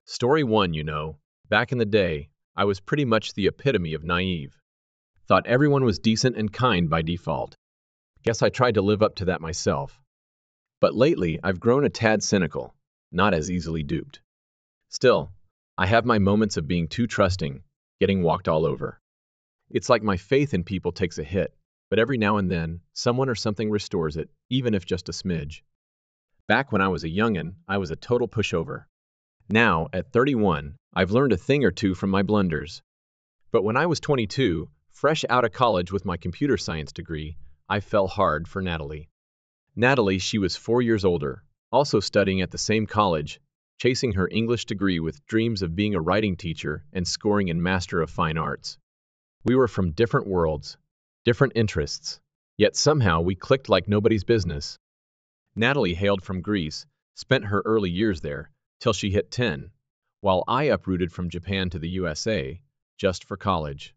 Story 1, back in the day, I was pretty much the epitome of naive. Thought everyone was decent and kind by default. Guess I tried to live up to that myself. But lately, I've grown a tad cynical, not as easily duped. Still, I have my moments of being too trusting, getting walked all over. It's like my faith in people takes a hit, but every now and then, someone or something restores it, even if just a smidge. Back when I was a youngin', I was a total pushover. Now, at 31, I've learned a thing or two from my blunders. But when I was 22, fresh out of college with my computer science degree, I fell hard for Natalie. Natalie, she was 4 years older, also studying at the same college, chasing her English degree with dreams of being a writing teacher and scoring in Master of Fine Arts. We were from different worlds, different interests, yet somehow we clicked like nobody's business. Natalie hailed from Greece, spent her early years there, till she hit 10, while I uprooted from Japan to the USA, just for college.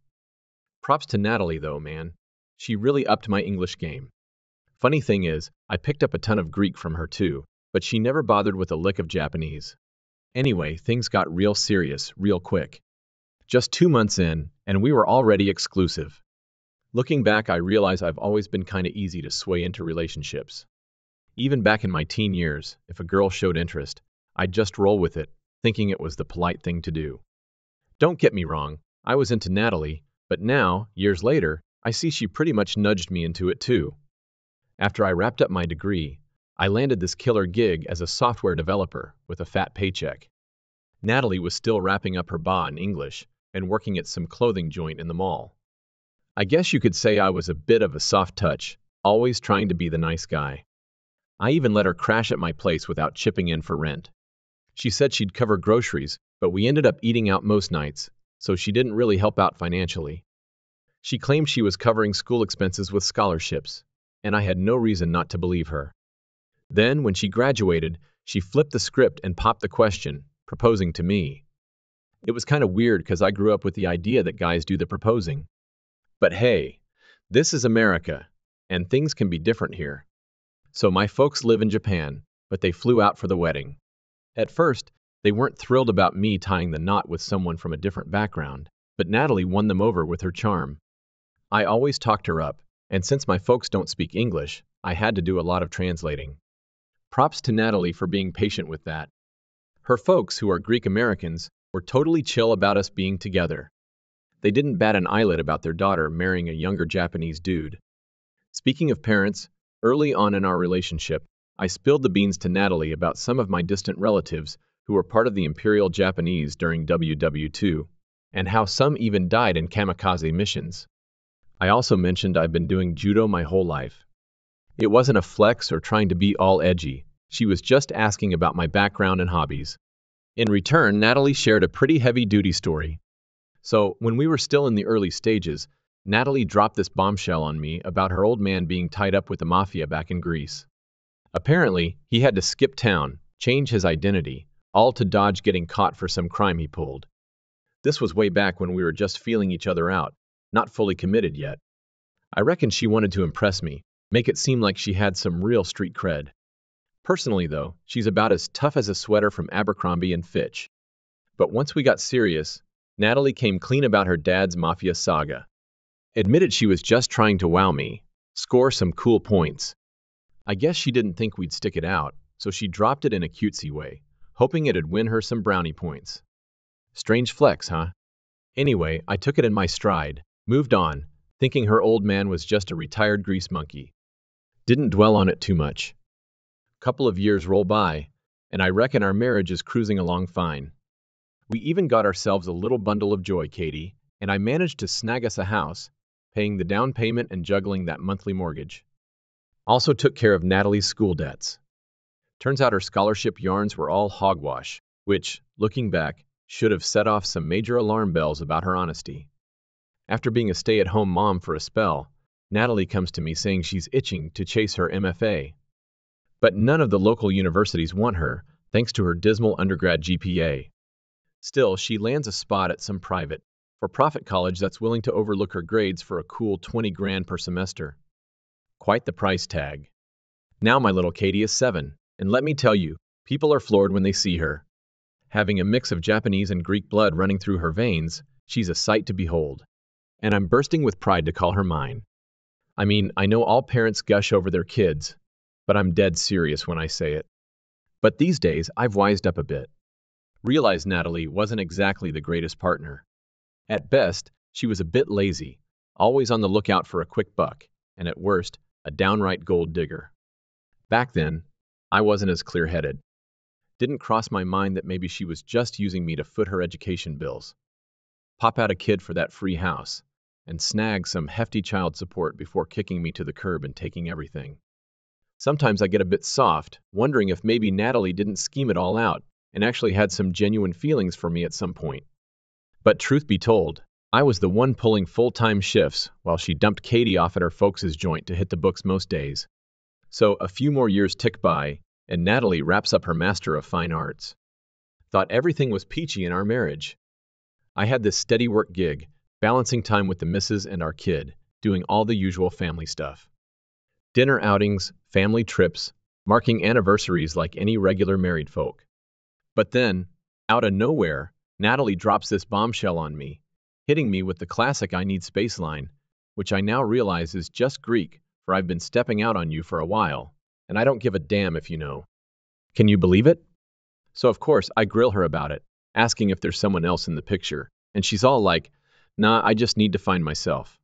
Props to Natalie though, man. She really upped my English game. Funny thing is, I picked up a ton of Greek from her too, but she never bothered with a lick of Japanese. Anyway, things got real serious, real quick. Just 2 months in, and we were already exclusive. Looking back, I realize I've always been kinda easy to sway into relationships. Even back in my teen years, if a girl showed interest, I'd just roll with it, thinking it was the polite thing to do. Don't get me wrong, I was into Natalie, but now, years later, I see she pretty much nudged me into it too. After I wrapped up my degree, I landed this killer gig as a software developer with a fat paycheck. Natalie was still wrapping up her BA in English and working at some clothing joint in the mall. I guess you could say I was a bit of a soft touch, always trying to be the nice guy. I even let her crash at my place without chipping in for rent. She said she'd cover groceries, but we ended up eating out most nights, so she didn't really help out financially. She claimed she was covering school expenses with scholarships, and I had no reason not to believe her. Then, when she graduated, she flipped the script and popped the question, proposing to me. It was kind of weird because I grew up with the idea that guys do the proposing. But hey, this is America, and things can be different here. So my folks live in Japan, but they flew out for the wedding. At first, they weren't thrilled about me tying the knot with someone from a different background, but Natalie won them over with her charm. I always talked her up, and since my folks don't speak English, I had to do a lot of translating. Props to Natalie for being patient with that. Her folks, who are Greek Americans, were totally chill about us being together. They didn't bat an eyelid about their daughter marrying a younger Japanese dude. Speaking of parents, early on in our relationship, I spilled the beans to Natalie about some of my distant relatives who were part of the Imperial Japanese during WW2, and how some even died in kamikaze missions. I also mentioned I've been doing judo my whole life. It wasn't a flex or trying to be all edgy. She was just asking about my background and hobbies. In return, Natalie shared a pretty heavy-duty story. So, when we were still in the early stages, Natalie dropped this bombshell on me about her old man being tied up with the mafia back in Greece. Apparently, he had to skip town, change his identity, all to dodge getting caught for some crime he pulled. This was way back when we were just feeling each other out, not fully committed yet. I reckon she wanted to impress me, make it seem like she had some real street cred. Personally, though, she's about as tough as a sweater from Abercrombie and Fitch. But once we got serious, Natalie came clean about her dad's mafia saga. Admitted she was just trying to wow me, score some cool points. I guess she didn't think we'd stick it out, so she dropped it in a cutesy way, hoping it'd win her some brownie points. Strange flex, huh? Anyway, I took it in my stride, moved on, thinking her old man was just a retired grease monkey. Didn't dwell on it too much. Couple of years roll by, and I reckon our marriage is cruising along fine. We even got ourselves a little bundle of joy, Katie, and I managed to snag us a house, paying the down payment and juggling that monthly mortgage. Also took care of Natalie's school debts. Turns out her scholarship yarns were all hogwash, which, looking back, should have set off some major alarm bells about her honesty. After being a stay-at-home mom for a spell, Natalie comes to me saying she's itching to chase her MFA. But none of the local universities want her, thanks to her dismal undergrad GPA. Still, she lands a spot at some private, for-profit college that's willing to overlook her grades for a cool 20 grand per semester. Quite the price tag. Now my little Katie is 7, and let me tell you, people are floored when they see her. Having a mix of Japanese and Greek blood running through her veins, she's a sight to behold. And I'm bursting with pride to call her mine. I mean, I know all parents gush over their kids, but I'm dead serious when I say it. But these days, I've wised up a bit. Realized Natalie wasn't exactly the greatest partner. At best, she was a bit lazy, always on the lookout for a quick buck, and at worst, a downright gold digger. Back then, I wasn't as clear-headed. Didn't cross my mind that maybe she was just using me to foot her education bills, pop out a kid for that free house, and snag some hefty child support before kicking me to the curb and taking everything. Sometimes I get a bit soft, wondering if maybe Natalie didn't scheme it all out and actually had some genuine feelings for me at some point. But truth be told, I was the one pulling full-time shifts while she dumped Katie off at her folks' joint to hit the books most days. So a few more years tick by, and Natalie wraps up her Master of Fine Arts. Thought everything was peachy in our marriage. I had this steady work gig, balancing time with the missus and our kid, doing all the usual family stuff. Dinner outings, family trips, marking anniversaries like any regular married folk. But then, out of nowhere, Natalie drops this bombshell on me, hitting me with the classic "I need space" line, which I now realize is just Greek for "I've been stepping out on you for a while, and I don't give a damn if you know." Can you believe it? So of course I grill her about it, asking if there's someone else in the picture, and she's all like, "Nah, I just need to find myself."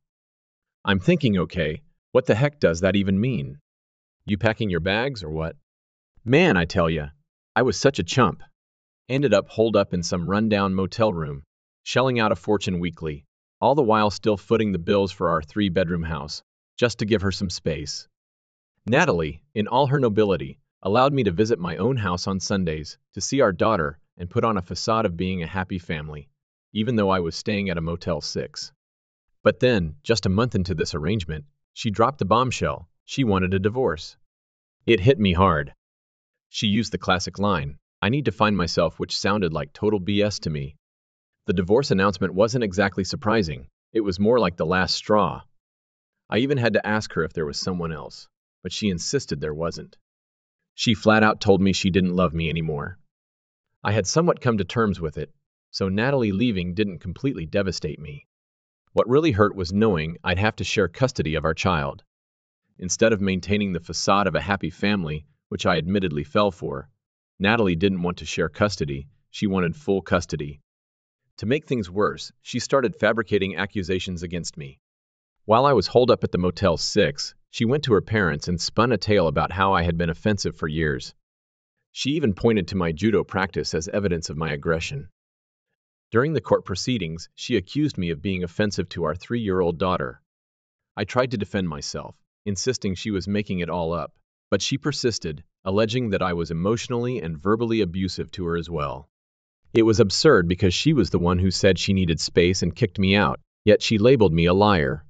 I'm thinking, okay, what the heck does that even mean? You packing your bags or what? Man, I tell ya, I was such a chump. Ended up holed up in some rundown motel room, shelling out a fortune weekly, all the while still footing the bills for our 3-bedroom house, just to give her some space. Natalie, in all her nobility, allowed me to visit my own house on Sundays, to see our daughter, and put on a facade of being a happy family, even though I was staying at a Motel 6. But then, just a month into this arrangement, she dropped the bombshell. She wanted a divorce. It hit me hard. She used the classic line, "I need to find myself," which sounded like total BS to me. The divorce announcement wasn't exactly surprising. It was more like the last straw. I even had to ask her if there was someone else, but she insisted there wasn't. She flat out told me she didn't love me anymore. I had somewhat come to terms with it, so Natalie leaving didn't completely devastate me. What really hurt was knowing I'd have to share custody of our child. Instead of maintaining the facade of a happy family, which I admittedly fell for, Natalie didn't want to share custody, she wanted full custody. To make things worse, she started fabricating accusations against me. While I was holed up at the Motel 6, she went to her parents and spun a tale about how I had been offensive for years. She even pointed to my judo practice as evidence of my aggression. During the court proceedings, she accused me of being offensive to our 3-year-old daughter. I tried to defend myself, insisting she was making it all up, but she persisted, alleging that I was emotionally and verbally abusive to her as well. It was absurd because she was the one who said she needed space and kicked me out, yet she labeled me a liar.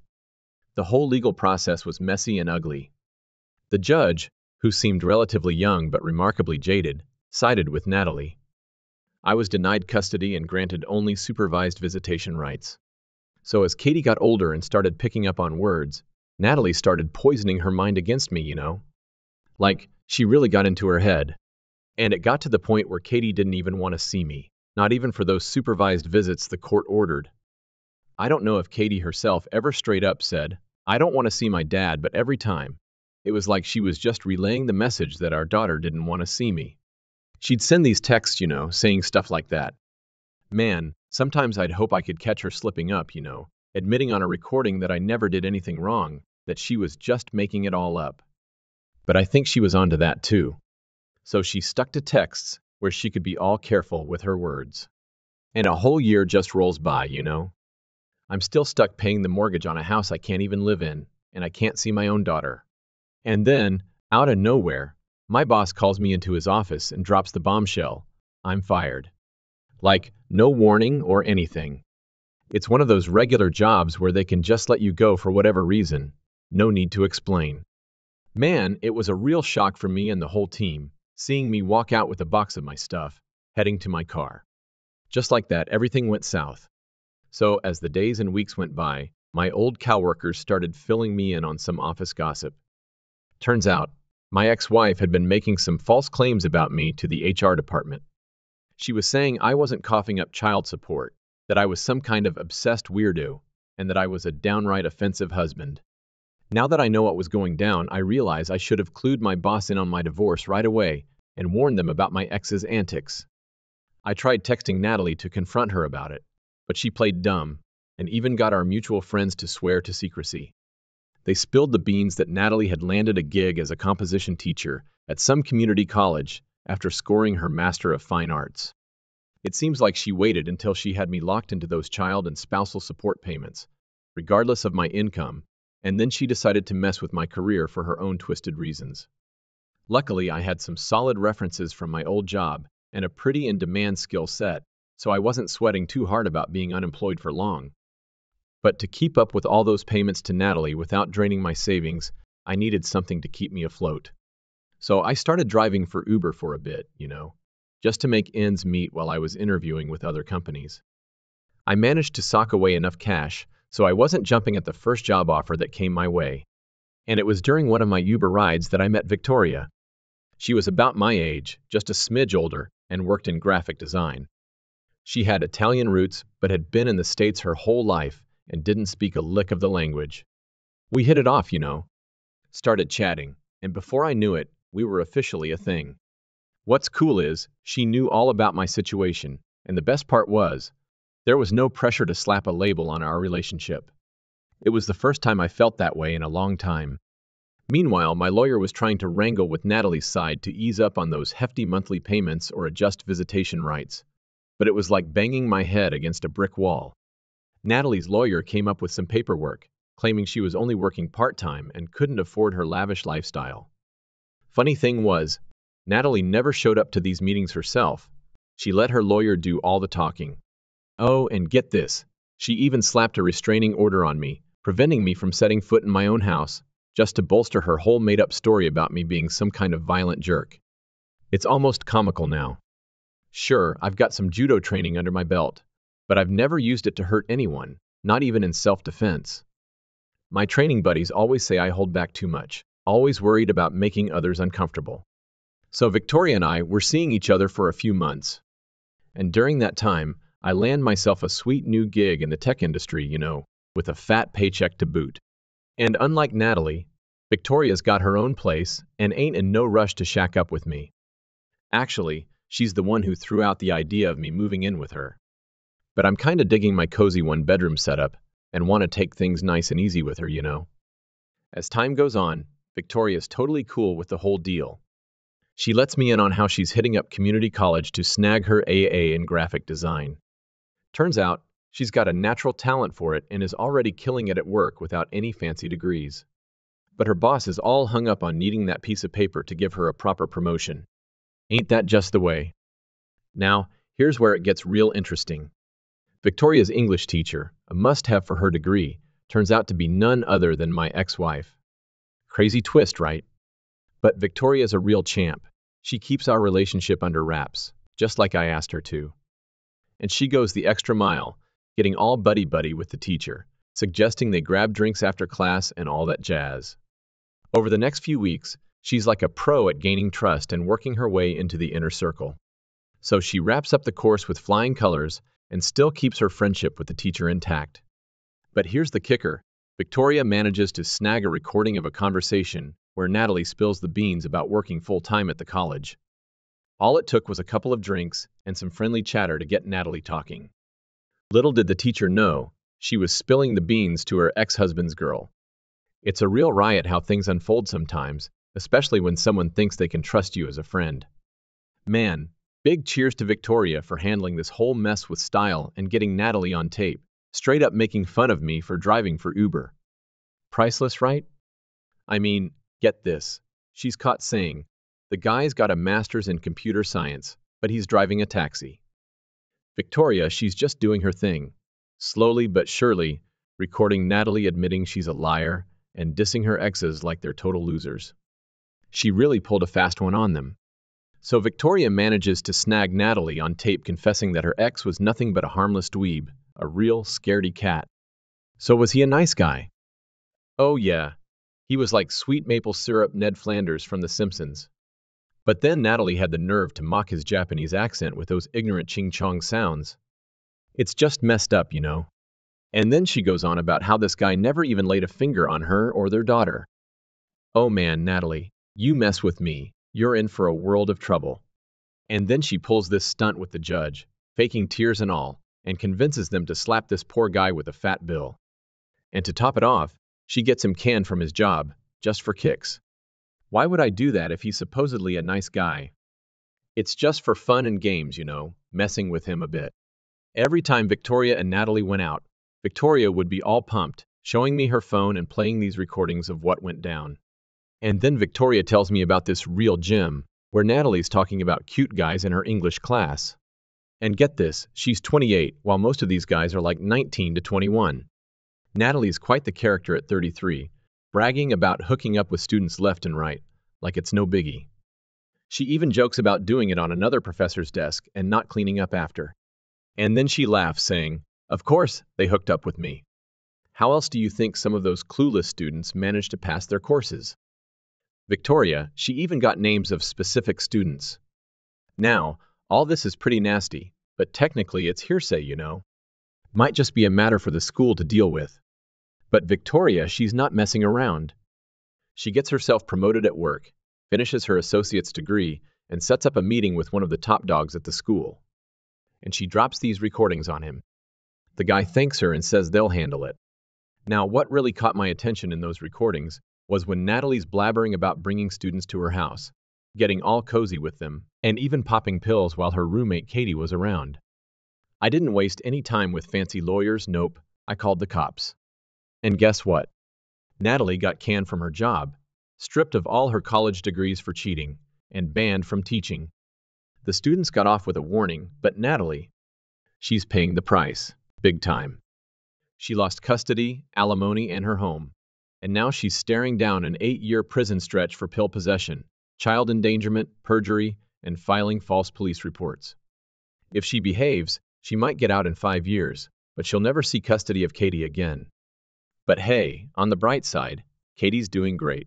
The whole legal process was messy and ugly. The judge, who seemed relatively young but remarkably jaded, sided with Natalie. I was denied custody and granted only supervised visitation rights. So as Katie got older and started picking up on words, Natalie started poisoning her mind against me, you know? Like, she really got into her head. And it got to the point where Katie didn't even want to see me, not even for those supervised visits the court ordered. I don't know if Katie herself ever straight up said, "I don't want to see my dad," but every time, it was like she was just relaying the message that our daughter didn't want to see me. She'd send these texts, saying stuff like that. Man, sometimes I'd hope I could catch her slipping up, admitting on a recording that I never did anything wrong, that she was just making it all up. But I think she was onto that too. So she stuck to texts where she could be all careful with her words. And a whole year just rolls by, I'm still stuck paying the mortgage on a house I can't even live in, and I can't see my own daughter. And then, out of nowhere, my boss calls me into his office and drops the bombshell. I'm fired. Like, no warning or anything. It's one of those regular jobs where they can just let you go for whatever reason. No need to explain. Man, it was a real shock for me and the whole team, seeing me walk out with a box of my stuff, heading to my car. Just like that, everything went south. So, as the days and weeks went by, my old coworkers started filling me in on some office gossip. Turns out, my ex-wife had been making some false claims about me to the HR department. She was saying I wasn't coughing up child support, that I was some kind of obsessed weirdo, and that I was a downright offensive husband. Now that I know what was going down, I realize I should have clued my boss in on my divorce right away and warned them about my ex's antics. I tried texting Natalie to confront her about it, but she played dumb and even got our mutual friends to swear to secrecy. They spilled the beans that Natalie had landed a gig as a composition teacher at some community college after scoring her Master of Fine Arts. It seems like she waited until she had me locked into those child and spousal support payments, regardless of my income, and then she decided to mess with my career for her own twisted reasons. Luckily, I had some solid references from my old job and a pretty in-demand skill set, so I wasn't sweating too hard about being unemployed for long. But to keep up with all those payments to Natalie without draining my savings, I needed something to keep me afloat. So I started driving for Uber for a bit, just to make ends meet while I was interviewing with other companies. I managed to sock away enough cash, so I wasn't jumping at the first job offer that came my way. And it was during one of my Uber rides that I met Victoria. She was about my age, just a smidge older, and worked in graphic design. She had Italian roots, but had been in the States her whole life and didn't speak a lick of the language. We hit it off, started chatting, and before I knew it, we were officially a thing. What's cool is, she knew all about my situation, and the best part was, there was no pressure to slap a label on our relationship. It was the first time I felt that way in a long time. Meanwhile, my lawyer was trying to wrangle with Natalie's side to ease up on those hefty monthly payments or adjust visitation rights. But it was like banging my head against a brick wall. Natalie's lawyer came up with some paperwork, claiming she was only working part-time and couldn't afford her lavish lifestyle. Funny thing was, Natalie never showed up to these meetings herself. She let her lawyer do all the talking. Oh, and get this, she even slapped a restraining order on me, preventing me from setting foot in my own house, just to bolster her whole made-up story about me being some kind of violent jerk. It's almost comical now. Sure, I've got some judo training under my belt, but I've never used it to hurt anyone, not even in self-defense. My training buddies always say I hold back too much, always worried about making others uncomfortable. So Victoria and I were seeing each other for a few months. And during that time, I land myself a sweet new gig in the tech industry, with a fat paycheck to boot. And unlike Natalie, Victoria's got her own place and ain't in no rush to shack up with me. Actually, she's the one who threw out the idea of me moving in with her. But I'm kinda digging my cozy one-bedroom setup and want to take things nice and easy with her, As time goes on, Victoria's totally cool with the whole deal. She lets me in on how she's hitting up community college to snag her AA in graphic design. Turns out, she's got a natural talent for it and is already killing it at work without any fancy degrees. But her boss is all hung up on needing that piece of paper to give her a proper promotion. Ain't that just the way? Now, here's where it gets real interesting. Victoria's English teacher, a must-have for her degree, turns out to be none other than my ex-wife. Crazy twist, right? But Victoria's a real champ. She keeps our relationship under wraps, just like I asked her to. And she goes the extra mile, getting all buddy-buddy with the teacher, suggesting they grab drinks after class and all that jazz. Over the next few weeks, she's like a pro at gaining trust and working her way into the inner circle. So she wraps up the course with flying colors and still keeps her friendship with the teacher intact. But here's the kicker. Victoria manages to snag a recording of a conversation where Natalie spills the beans about working full-time at the college. All it took was a couple of drinks and some friendly chatter to get Natalie talking. Little did the teacher know, she was spilling the beans to her ex-husband's girl. It's a real riot how things unfold sometimes, especially when someone thinks they can trust you as a friend. Man, big cheers to Victoria for handling this whole mess with style and getting Natalie on tape, straight up making fun of me for driving for Uber. Priceless, right? I mean, get this. She's caught saying, the guy's got a master's in computer science, but he's driving a taxi. Victoria, she's just doing her thing, slowly but surely, recording Natalie admitting she's a liar and dissing her exes like they're total losers. She really pulled a fast one on them. So Victoria manages to snag Natalie on tape confessing that her ex was nothing but a harmless dweeb, a real scaredy cat. So was he a nice guy? Oh yeah, he was like sweet maple syrup Ned Flanders from The Simpsons. But then Natalie had the nerve to mock his Japanese accent with those ignorant ching-chong sounds. It's just messed up, you know. And then she goes on about how this guy never even laid a finger on her or their daughter. Oh man, Natalie, you mess with me, you're in for a world of trouble. And then she pulls this stunt with the judge, faking tears and all, and convinces them to slap this poor guy with a fat bill. And to top it off, she gets him canned from his job, just for kicks. Why would I do that if he's supposedly a nice guy? It's just for fun and games, you know, messing with him a bit. Every time Victoria and Natalie went out, Victoria would be all pumped, showing me her phone and playing these recordings of what went down. And then Victoria tells me about this real gym, where Natalie's talking about cute guys in her English class. And get this, she's 28, while most of these guys are like 19 to 21. Natalie's quite the character at 33, bragging about hooking up with students left and right, like it's no biggie. She even jokes about doing it on another professor's desk and not cleaning up after. And then she laughs, saying, "Of course, they hooked up with me." How else do you think some of those clueless students managed to pass their courses? Victoria, she even got names of specific students. Now, all this is pretty nasty, but technically it's hearsay, you know. Might just be a matter for the school to deal with. But Victoria, she's not messing around. She gets herself promoted at work, finishes her associate's degree, and sets up a meeting with one of the top dogs at the school. And she drops these recordings on him. The guy thanks her and says they'll handle it. Now, what really caught my attention in those recordings was when Natalie's blabbering about bringing students to her house, getting all cozy with them, and even popping pills while her roommate Katie was around. I didn't waste any time with fancy lawyers, nope, I called the cops. And guess what? Natalie got canned from her job, stripped of all her college degrees for cheating, and banned from teaching. The students got off with a warning, but Natalie, she's paying the price, big time. She lost custody, alimony, and her home. And now she's staring down an 8-year prison stretch for pill possession, child endangerment, perjury, and filing false police reports. If she behaves, she might get out in 5 years, but she'll never see custody of Katie again. But hey, on the bright side, Katie's doing great.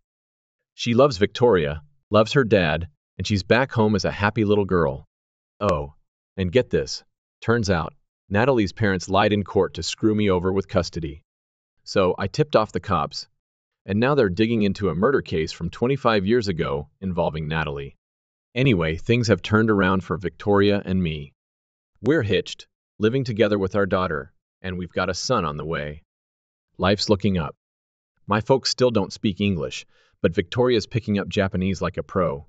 She loves Victoria, loves her dad, and she's back home as a happy little girl. Oh, and get this, turns out, Natalie's parents lied in court to screw me over with custody. So I tipped off the cops, and now they're digging into a murder case from 25 years ago involving Natalie. Anyway, things have turned around for Victoria and me. We're hitched, living together with our daughter, and we've got a son on the way. Life's looking up. My folks still don't speak English, but Victoria's picking up Japanese like a pro.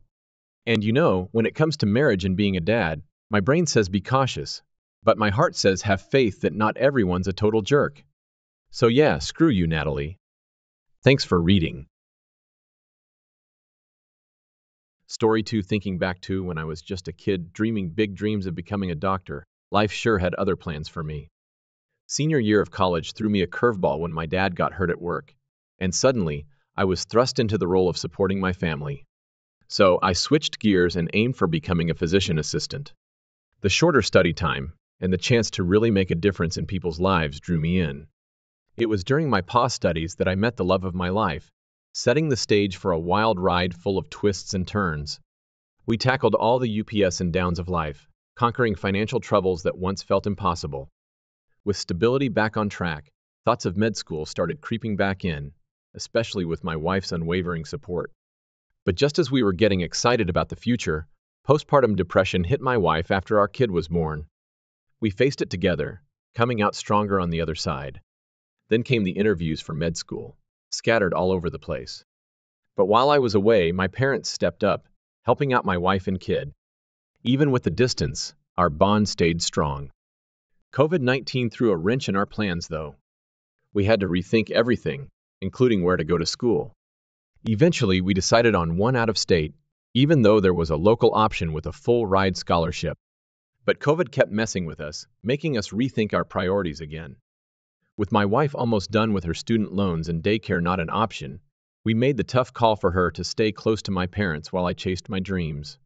And you know, when it comes to marriage and being a dad, my brain says be cautious, but my heart says have faith that not everyone's a total jerk. So yeah, screw you, Natalie. Thanks for reading. Story 2. Thinking back to when I was just a kid dreaming big dreams of becoming a doctor, life sure had other plans for me. Senior year of college threw me a curveball when my dad got hurt at work, and suddenly I was thrust into the role of supporting my family. So I switched gears and aimed for becoming a physician assistant. The shorter study time and the chance to really make a difference in people's lives drew me in. It was during my PA studies that I met the love of my life, setting the stage for a wild ride full of twists and turns. We tackled all the ups and downs of life, conquering financial troubles that once felt impossible. With stability back on track, thoughts of med school started creeping back in, especially with my wife's unwavering support. But just as we were getting excited about the future, postpartum depression hit my wife after our kid was born. We faced it together, coming out stronger on the other side. Then came the interviews for med school, scattered all over the place. But while I was away, my parents stepped up, helping out my wife and kid. Even with the distance, our bond stayed strong. COVID-19 threw a wrench in our plans, though. We had to rethink everything, including where to go to school. Eventually, we decided on one out of state, even though there was a local option with a full-ride scholarship. But COVID kept messing with us, making us rethink our priorities again. With my wife almost done with her student loans and daycare not an option, we made the tough call for her to stay close to my parents while I chased my dreams.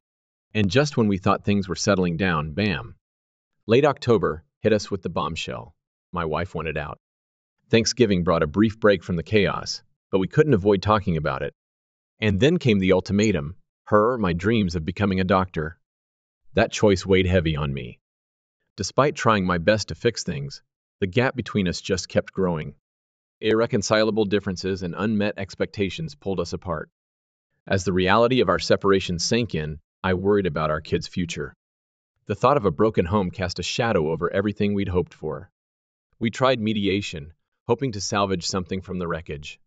And just when we thought things were settling down, bam! Late October hit us with the bombshell. My wife wanted out. Thanksgiving brought a brief break from the chaos, but we couldn't avoid talking about it. And then came the ultimatum. Her or my dreams of becoming a doctor? That choice weighed heavy on me. Despite trying my best to fix things, the gap between us just kept growing. Irreconcilable differences and unmet expectations pulled us apart. As the reality of our separation sank in, I worried about our kids' future. The thought of a broken home cast a shadow over everything we'd hoped for. We tried mediation, hoping to salvage something from the wreckage.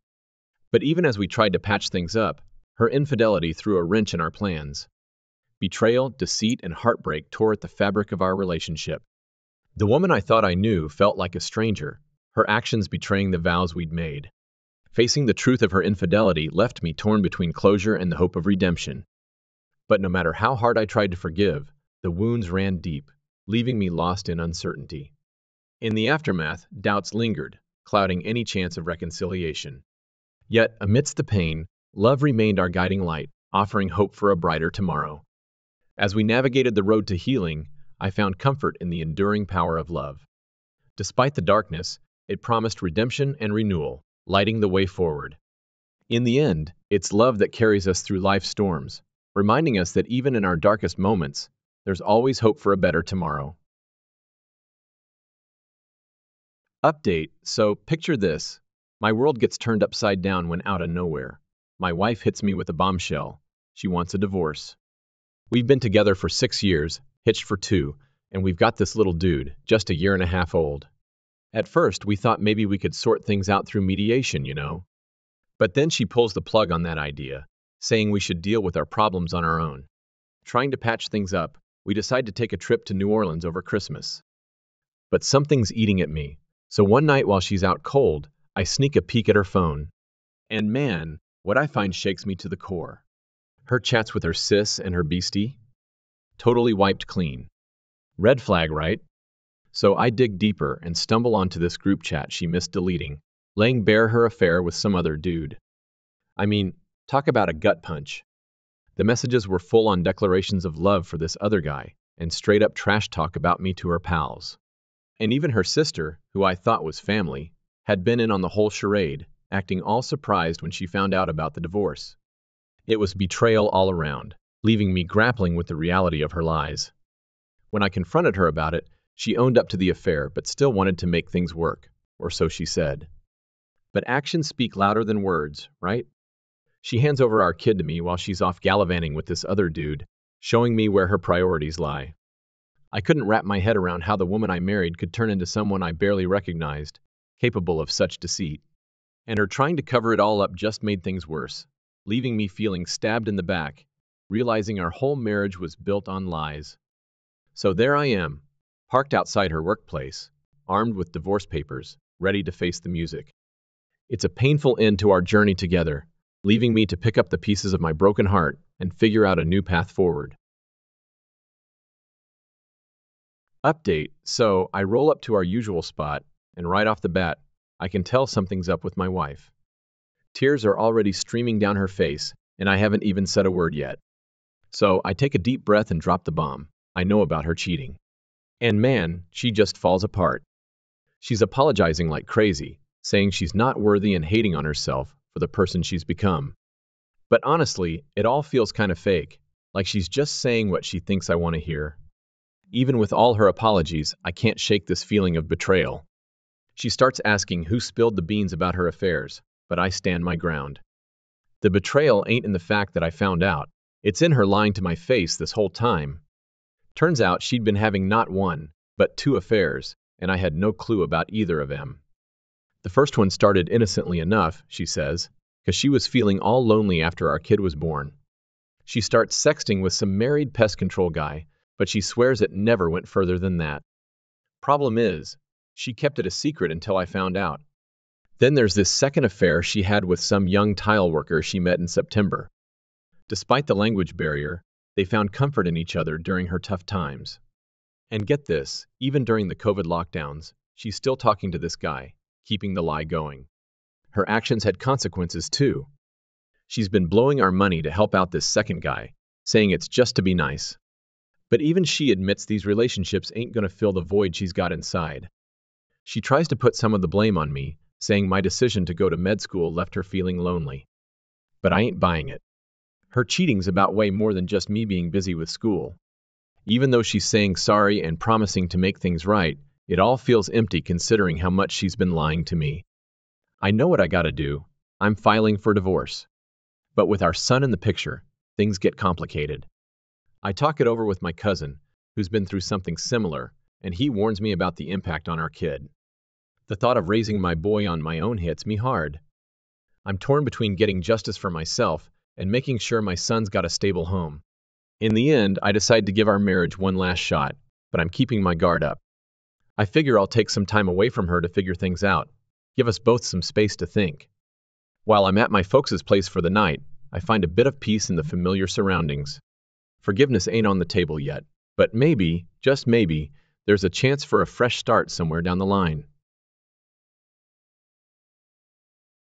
But even as we tried to patch things up, her infidelity threw a wrench in our plans. Betrayal, deceit, and heartbreak tore at the fabric of our relationship. The woman I thought I knew felt like a stranger, her actions betraying the vows we'd made. Facing the truth of her infidelity left me torn between closure and the hope of redemption. But no matter how hard I tried to forgive, the wounds ran deep, leaving me lost in uncertainty. In the aftermath, doubts lingered, clouding any chance of reconciliation. Yet, amidst the pain, love remained our guiding light, offering hope for a brighter tomorrow. As we navigated the road to healing, I found comfort in the enduring power of love. Despite the darkness, it promised redemption and renewal, lighting the way forward. In the end, it's love that carries us through life's storms, reminding us that even in our darkest moments, there's always hope for a better tomorrow. Update. So, picture this. My world gets turned upside down when out of nowhere. My wife hits me with a bombshell. She wants a divorce. We've been together for 6 years, hitched for 2, and we've got this little dude, just a year and a half old. At first, we thought maybe we could sort things out through mediation, you know. But then she pulls the plug on that idea, saying we should deal with our problems on our own. Trying to patch things up, we decide to take a trip to New Orleans over Christmas. But something's eating at me, so one night while she's out cold, I sneak a peek at her phone. And man, what I find shakes me to the core. Her chats with her sis and her beastie? Totally wiped clean. Red flag, right? So I dig deeper and stumble onto this group chat she missed deleting, laying bare her affair with some other dude. I mean, talk about a gut punch. The messages were full on declarations of love for this other guy, and straight up trash talk about me to her pals. And even her sister, who I thought was family, had been in on the whole charade, acting all surprised when she found out about the divorce. It was betrayal all around, leaving me grappling with the reality of her lies. When I confronted her about it, she owned up to the affair but still wanted to make things work, or so she said. But actions speak louder than words, right? She hands over our kid to me while she's off gallivanting with this other dude, showing me where her priorities lie. I couldn't wrap my head around how the woman I married could turn into someone I barely recognized, capable of such deceit. And her trying to cover it all up just made things worse, leaving me feeling stabbed in the back, realizing our whole marriage was built on lies. So there I am, parked outside her workplace, armed with divorce papers, ready to face the music. It's a painful end to our journey together, leaving me to pick up the pieces of my broken heart and figure out a new path forward. Update. So I roll up to our usual spot, and right off the bat, I can tell something's up with my wife. Tears are already streaming down her face, and I haven't even said a word yet. So I take a deep breath and drop the bomb. I know about her cheating. And man, she just falls apart. She's apologizing like crazy, saying she's not worthy and hating on herself for the person she's become. But honestly, it all feels kind of fake, like she's just saying what she thinks I want to hear. Even with all her apologies, I can't shake this feeling of betrayal. She starts asking who spilled the beans about her affairs, but I stand my ground. The betrayal ain't in the fact that I found out. It's in her lying to my face this whole time. Turns out she'd been having not one, but 2 affairs, and I had no clue about either of them. The first one started innocently enough, she says, because she was feeling all lonely after our kid was born. She starts sexting with some married pest control guy, but she swears it never went further than that. Problem is, she kept it a secret until I found out. Then there's this second affair she had with some young tile worker she met in September. Despite the language barrier, they found comfort in each other during her tough times. And get this, even during the COVID lockdowns, she's still talking to this guy, keeping the lie going. Her actions had consequences too. She's been blowing our money to help out this second guy, saying it's just to be nice. But even she admits these relationships ain't gonna fill the void she's got inside. She tries to put some of the blame on me, saying my decision to go to med school left her feeling lonely. But I ain't buying it. Her cheating's about way more than just me being busy with school. Even though she's saying sorry and promising to make things right, it all feels empty considering how much she's been lying to me. I know what I gotta do. I'm filing for divorce. But with our son in the picture, things get complicated. I talk it over with my cousin, who's been through something similar, and he warns me about the impact on our kid. The thought of raising my boy on my own hits me hard. I'm torn between getting justice for myself and making sure my son's got a stable home. In the end, I decide to give our marriage one last shot, but I'm keeping my guard up. I figure I'll take some time away from her to figure things out, give us both some space to think. While I'm at my folks' place for the night, I find a bit of peace in the familiar surroundings. Forgiveness ain't on the table yet, but maybe, just maybe, there's a chance for a fresh start somewhere down the line.